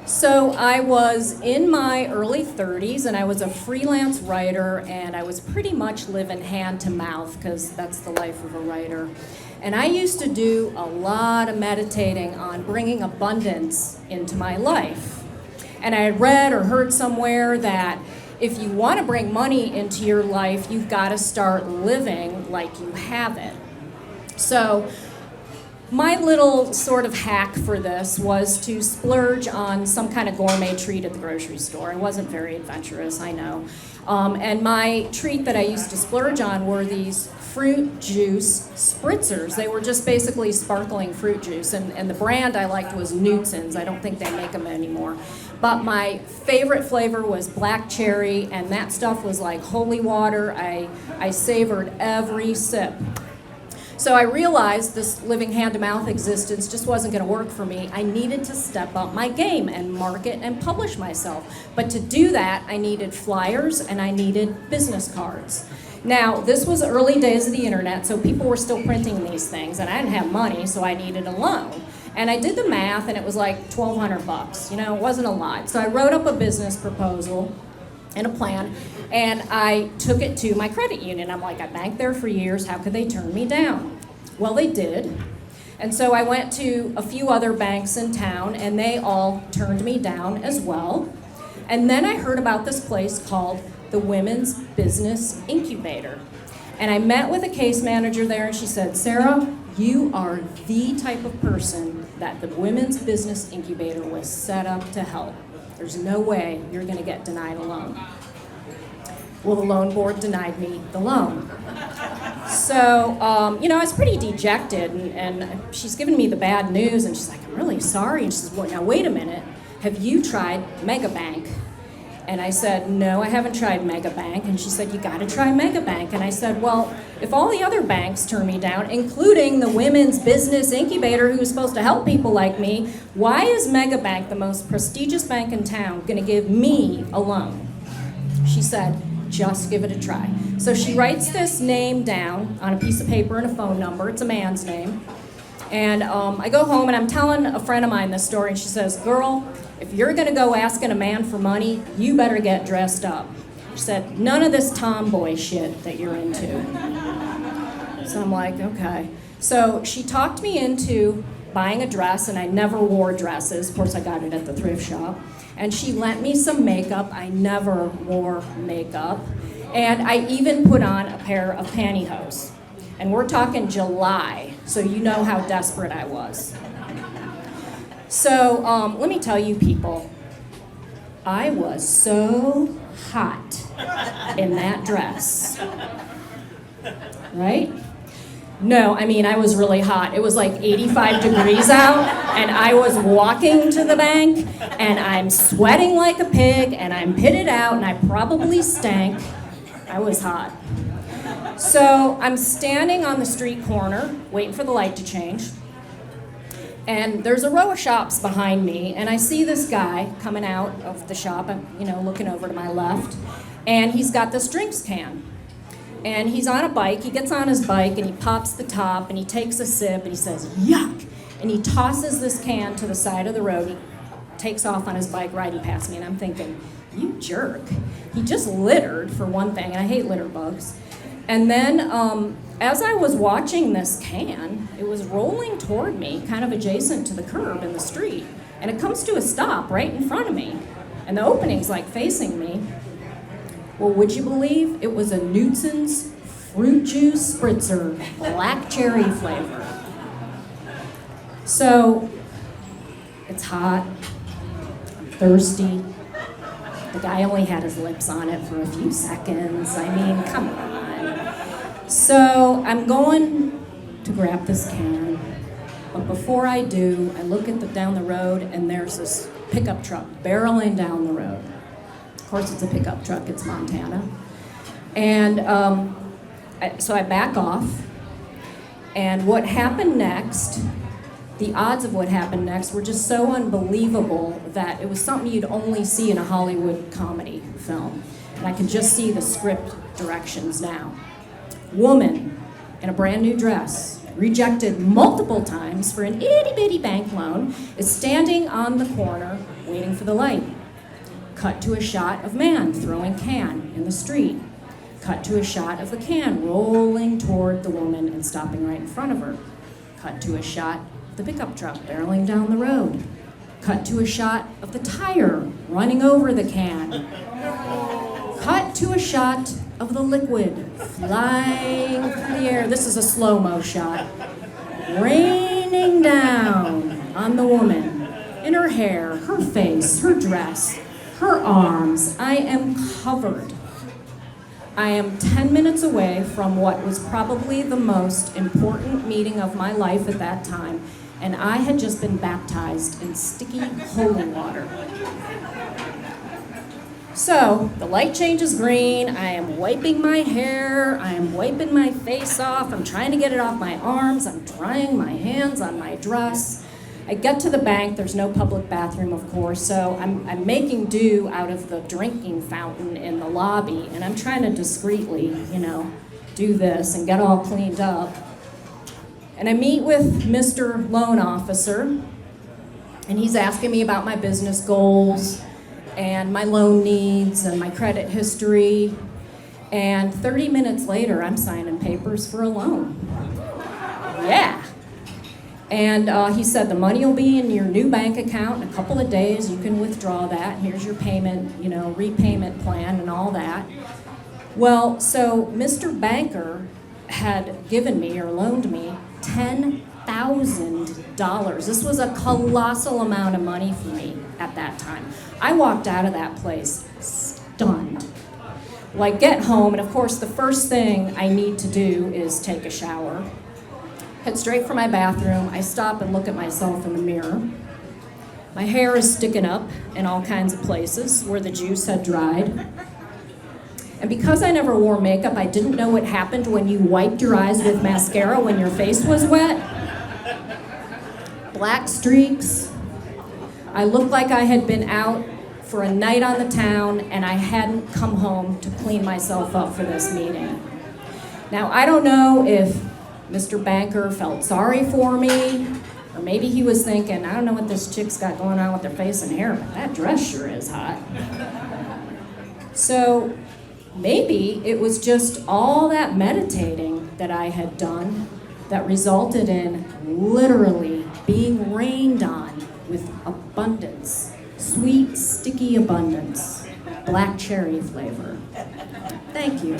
So I was in my early 30s and I was a freelance writer, and I was pretty much living hand to mouth because that's the life of a writer. And I used to do a lot of meditating on bringing abundance into my life. And I had read or heard somewhere that if you want to bring money into your life, you've got to start living like you have it. So my little sort of hack for this was to splurge on some kind of gourmet treat at the grocery store. I wasn't very adventurous, I know. And my treat that I used to splurge on were these fruit juice spritzers. They were just basically sparkling fruit juice. And the brand I liked was Newton's. I don't think they make them anymore. But my favorite flavor was black cherry, and that stuff was like holy water. I savored every sip. So I realized this living hand-to-mouth existence just wasn't going to work for me. I needed to step up my game and market and publish myself. But to do that, I needed flyers and I needed business cards. Now, this was early days of the internet, so people were still printing these things, and I didn't have money, so I needed a loan. And I did the math, and it was like $1,200. You know, it wasn't a lot. So I wrote up a business proposal and a plan, and I took it to my credit union. I'm like, I banked there for years, how could they turn me down? Well, they did. And so I went to a few other banks in town, and they all turned me down as well. And then I heard about this place called the Women's Business Incubator. And I met with a case manager there, and she said, Sarah, you are the type of person that the Women's Business Incubator was set up to help. There's no way you're going to get denied a loan. Well, the loan board denied me the loan. So, I was pretty dejected, and she's giving me the bad news, and she's like, I'm really sorry. And she says, well, now wait a minute. Have you tried Megabank? And I said, no, I haven't tried Megabank. And she said, you got to try Megabank. And I said, well, if all the other banks turn me down, including the Women's Business Incubator, who's supposed to help people like me, why is Megabank, the most prestigious bank in town, going to give me a loan? She said, just give it a try. So she writes this name down on a piece of paper and a phone number. It's a man's name. And I go home and I'm telling a friend of mine this story, and she says, girl, if you're going to go asking a man for money, you better get dressed up. She said, none of this tomboy shit that you're into. So I'm like, okay. So she talked me into buying a dress, and I never wore dresses. Of course, I got it at the thrift shop. And she lent me some makeup. I never wore makeup. And I even put on a pair of pantyhose. And we're talking July, so you know how desperate I was. So let me tell you people, I was so hot in that dress, right? No, I mean, I was really hot. It was like 85 degrees out, and I was walking to the bank, and I'm sweating like a pig, and I'm pitted out, and I probably stank. I was hot. So I'm standing on the street corner, waiting for the light to change, and there's a row of shops behind me, and I see this guy coming out of the shop, looking over to my left, and he's got this drinks can. And he's on a bike, he gets on his bike, and he pops the top, and he takes a sip, and he says, yuck! And he tosses this can to the side of the road. He takes off on his bike riding past me, and I'm thinking, you jerk. He just littered, for one thing, and I hate litter bugs. And then, as I was watching this can, it was rolling toward me, kind of adjacent to the curb in the street, and it comes to a stop right in front of me, and the opening's like facing me. Well, would you believe it was a Newton's fruit juice spritzer, black cherry flavor. So, it's hot, I'm thirsty. The guy only had his lips on it for a few seconds. I mean, come on. So, I'm going to grab this can, but before I do, I look down the road, and there's this pickup truck barreling down the road. Of course, it's a pickup truck, it's Montana. And so I back off, and what happened next, the odds of what happened next were just so unbelievable that it was something you'd only see in a Hollywood comedy film. And I can just see the script directions now. Woman in a brand new dress, rejected multiple times for an itty-bitty bank loan, is standing on the corner waiting for the light. Cut to a shot of man throwing can in the street. Cut to a shot of the can rolling toward the woman and stopping right in front of her. Cut to a shot of the pickup truck barreling down the road. Cut to a shot of the tire running over the can. Cut to a shot of the liquid flying through the air. This is a slow-mo shot. Raining down on the woman, in her hair, her face, her dress, her arms. I am covered. I am 10 minutes away from what was probably the most important meeting of my life at that time, and I had just been baptized in sticky holy water. So, the light changes green, I am wiping my hair, I am wiping my face off, I'm trying to get it off my arms, I'm drying my hands on my dress. I get to the bank, there's no public bathroom, of course, so I'm making do out of the drinking fountain in the lobby, and I'm trying to discreetly, do this and get all cleaned up. And I meet with Mr. Loan Officer, and he's asking me about my business goals, and my loan needs, and my credit history, and 30 minutes later, I'm signing papers for a loan. Yeah. And he said, the money will be in your new bank account in a couple of days. You can withdraw that. Here's your payment, repayment plan and all that. Well, so Mr. Banker had given me or loaned me $10,000. This was a colossal amount of money for me at that time. I walked out of that place stunned. Well, I get home, and of course, the first thing I need to do is take a shower. Head straight for my bathroom. I stop and look at myself in the mirror. My hair is sticking up in all kinds of places where the juice had dried. And because I never wore makeup, I didn't know what happened when you wiped your eyes with mascara when your face was wet. Black streaks. I looked like I had been out for a night on the town and I hadn't come home to clean myself up for this meeting. Now, I don't know if Mr. Banker felt sorry for me, or maybe he was thinking, I don't know what this chick's got going on with her face and hair, but that dress sure is hot. So maybe it was just all that meditating that I had done that resulted in literally being rained on with abundance, sweet, sticky abundance, black cherry flavor. Thank you.